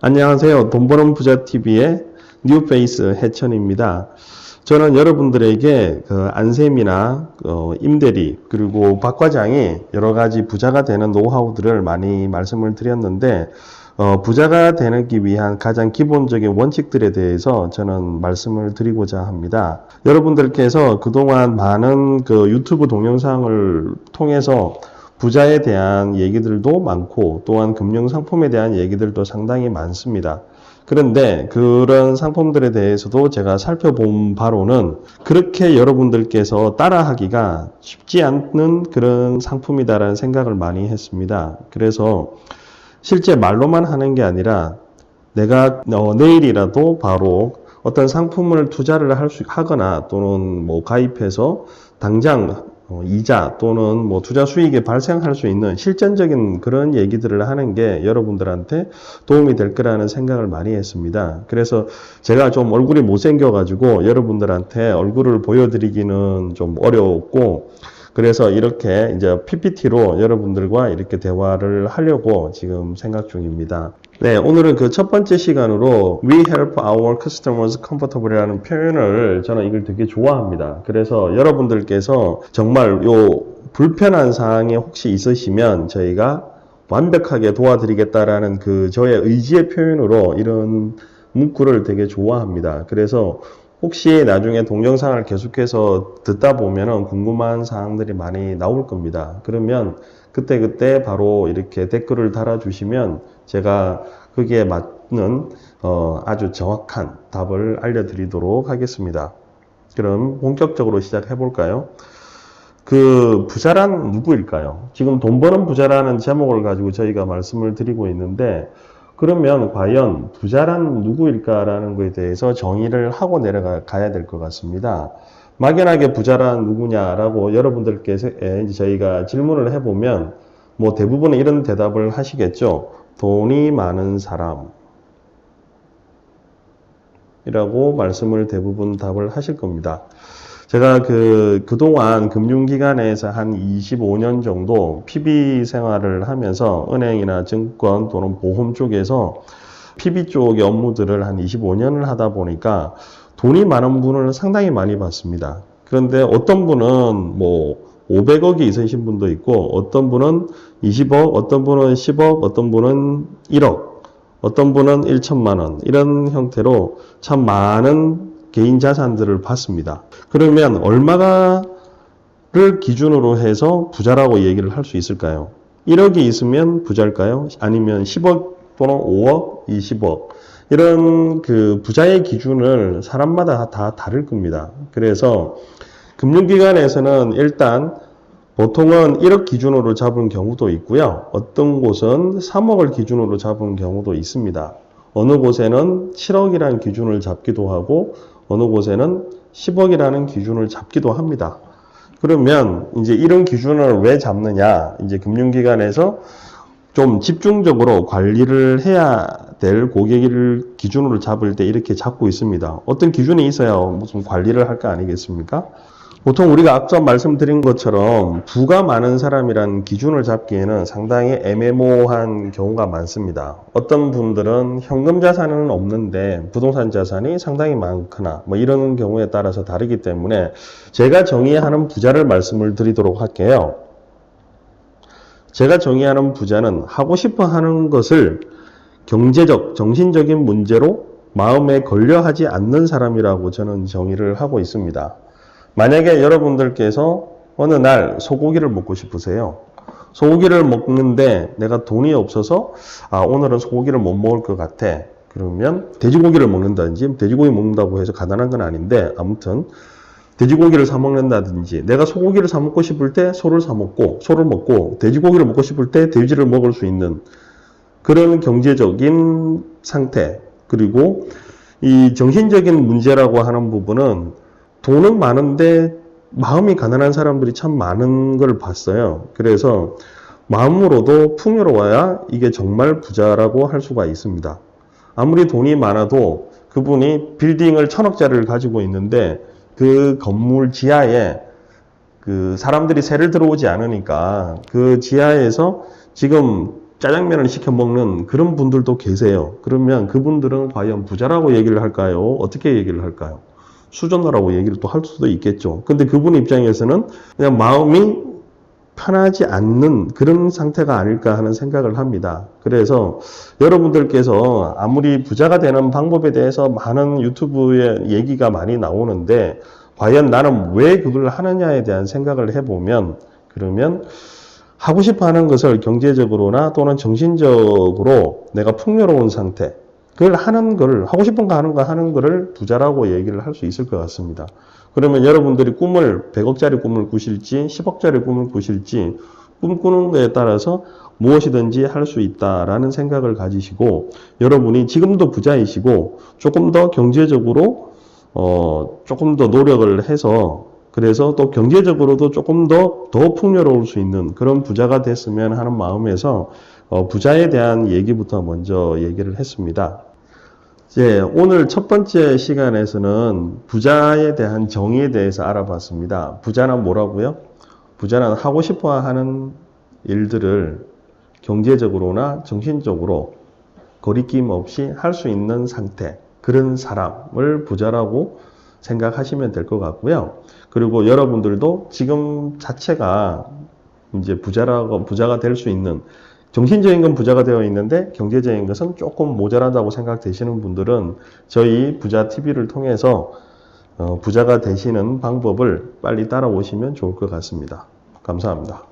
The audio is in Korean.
안녕하세요. 돈 버는 부자TV의 뉴페이스 해천입니다. 저는 여러분들에게 안셈이나 임대리 그리고 박 과장이 여러 가지 부자가 되는 노하우들을 많이 말씀을 드렸는데 부자가 되기 위한 가장 기본적인 원칙들에 대해서 저는 말씀을 드리고자 합니다. 여러분들께서 그동안 많은 유튜브 동영상을 통해서 부자에 대한 얘기들도 많고 또한 금융상품에 대한 얘기들도 상당히 많습니다. 그런데 그런 상품들에 대해서도 제가 살펴본 바로는 그렇게 여러분들께서 따라하기가 쉽지 않는 그런 상품이다라는 생각을 많이 했습니다. 그래서 실제 말로만 하는 게 아니라 내가 내일이라도 바로 어떤 상품을 투자를 하거나 또는 가입해서 당장 이자 또는 투자 수익이 발생할 수 있는 실전적인 그런 얘기들을 하는 게 여러분들한테 도움이 될 거라는 생각을 많이 했습니다. 그래서 제가 좀 얼굴이 못생겨가지고 여러분들한테 얼굴을 보여드리기는 좀 어려웠고, 그래서 이렇게 이제 PPT로 여러분들과 이렇게 대화를 하려고 지금 생각 중입니다. 네, 오늘은 그 첫 번째 시간으로 We help our customers comfortable이라는 표현을 저는 이걸 되게 좋아합니다. 그래서 여러분들께서 정말 요 불편한 사항이 혹시 있으시면 저희가 완벽하게 도와드리겠다라는 저의 의지의 표현으로 이런 문구를 되게 좋아합니다. 그래서 혹시 나중에 동영상을 계속해서 듣다 보면은 궁금한 사항들이 많이 나올 겁니다. 그러면 그때 바로 이렇게 댓글을 달아주시면 제가 거기에 맞는 아주 정확한 답을 알려드리도록 하겠습니다. 그럼 본격적으로 시작해 볼까요? 부자란 누구일까요? 지금 돈 버는 부자라는 제목을 가지고 저희가 말씀을 드리고 있는데, 그러면 과연 부자란 누구일까라는 것에 대해서 정의를 하고 내려가야 될 것 같습니다. 막연하게 부자란 누구냐라고 여러분들께서 이제 저희가 질문을 해보면 대부분은 이런 대답을 하시겠죠. 돈이 많은 사람이라고 말씀을 대부분 답을 하실 겁니다. 제가 그동안 금융기관에서 한 25년 정도 PB 생활을 하면서 은행이나 증권 또는 보험 쪽에서 PB 쪽의 업무들을 한 25년을 하다 보니까 돈이 많은 분을 상당히 많이 봤습니다. 그런데 어떤 분은 500억이 있으신 분도 있고, 어떤 분은 20억, 어떤 분은 10억, 어떤 분은 1억, 어떤 분은 1천만 원, 이런 형태로 참 많은 개인 자산들을 봤습니다. 그러면 얼마를 기준으로 해서 부자라고 얘기를 할 수 있을까요? 1억이 있으면 부자일까요? 아니면 10억 또는 5억, 20억. 이런 부자의 기준을 사람마다 다 다를 겁니다. 그래서 금융기관에서는 일단 보통은 1억 기준으로 잡은 경우도 있고요. 어떤 곳은 3억을 기준으로 잡은 경우도 있습니다. 어느 곳에는 7억이라는 기준을 잡기도 하고, 어느 곳에는 10억이라는 기준을 잡기도 합니다. 그러면 이제 이런 기준을 왜 잡느냐? 이제 금융기관에서 좀 집중적으로 관리를 해야 될 고객을 기준으로 잡을 때 이렇게 잡고 있습니다. 어떤 기준이 있어야 무슨 관리를 할 거 아니겠습니까? 보통 우리가 앞서 말씀드린 것처럼 부가 많은 사람이라는 기준을 잡기에는 상당히 애매모호한 경우가 많습니다. 어떤 분들은 현금 자산은 없는데 부동산 자산이 상당히 많거나 이런 경우에 따라서 다르기 때문에 제가 정의하는 부자를 말씀을 드리도록 할게요. 제가 정의하는 부자는 하고 싶어 하는 것을 경제적, 정신적인 문제로 마음에 걸려하지 않는 사람이라고 저는 정의를 하고 있습니다. 만약에 여러분들께서 어느 날 소고기를 먹고 싶으세요. 소고기를 먹는데 내가 돈이 없어서 오늘은 소고기를 못 먹을 것 같아. 그러면 돼지고기를 먹는다든지, 돼지고기 먹는다고 해서 가난한 건 아닌데 아무튼 돼지고기를 사 먹는다든지, 내가 소고기를 사 먹고 싶을 때 소를 먹고 돼지고기를 먹고 싶을 때 돼지를 먹을 수 있는 그런 경제적인 상태, 그리고 이 정신적인 문제라고 하는 부분은 돈은 많은데 마음이 가난한 사람들이 참 많은 걸 봤어요. 그래서 마음으로도 풍요로워야 이게 정말 부자라고 할 수가 있습니다. 아무리 돈이 많아도 그분이 빌딩을 1000억짜리를 가지고 있는데 그 건물 지하에 그 사람들이 새를 들어오지 않으니까 그 지하에서 지금 짜장면을 시켜 먹는 그런 분들도 계세요. 그러면 그분들은 과연 부자라고 얘기를 할까요? 어떻게 얘기를 할까요? 수저노라고 얘기를 또 할 수도 있겠죠. 근데 그분 입장에서는 그냥 마음이 편하지 않는 그런 상태가 아닐까 하는 생각을 합니다. 그래서 여러분들께서 아무리 부자가 되는 방법에 대해서 많은 유튜브에 얘기가 많이 나오는데 과연 나는 왜 그걸 하느냐에 대한 생각을 해보면 그러면 하고 싶어 하는 것을 경제적으로나 또는 정신적으로 내가 풍요로운 상태, 그걸 하는 걸, 하고 싶은 거 하는 거를 부자라고 얘기를 할 수 있을 것 같습니다. 그러면 여러분들이 꿈을, 100억짜리 꿈을 꾸실지, 10억짜리 꿈을 꾸실지, 꿈꾸는 거에 따라서 무엇이든지 할 수 있다라는 생각을 가지시고, 여러분이 지금도 부자이시고, 조금 더 경제적으로, 조금 더 노력을 해서 그래서 또 경제적으로도 조금 더 풍요로울 수 있는 그런 부자가 됐으면 하는 마음에서 부자에 대한 얘기부터 먼저 얘기를 했습니다. 이제 오늘 첫 번째 시간에서는 부자에 대한 정의에 대해서 알아봤습니다. 부자는 뭐라고요? 부자는 하고 싶어 하는 일들을 경제적으로나 정신적으로 거리낌 없이 할 수 있는 상태, 그런 사람을 부자라고 생각하시면 될 것 같고요. 그리고 여러분들도 지금 자체가 이제 부자가 될 수 있는, 정신적인 건 부자가 되어 있는데 경제적인 것은 조금 모자라다고 생각되시는 분들은 저희 부자 TV를 통해서 부자가 되시는 방법을 빨리 따라오시면 좋을 것 같습니다. 감사합니다.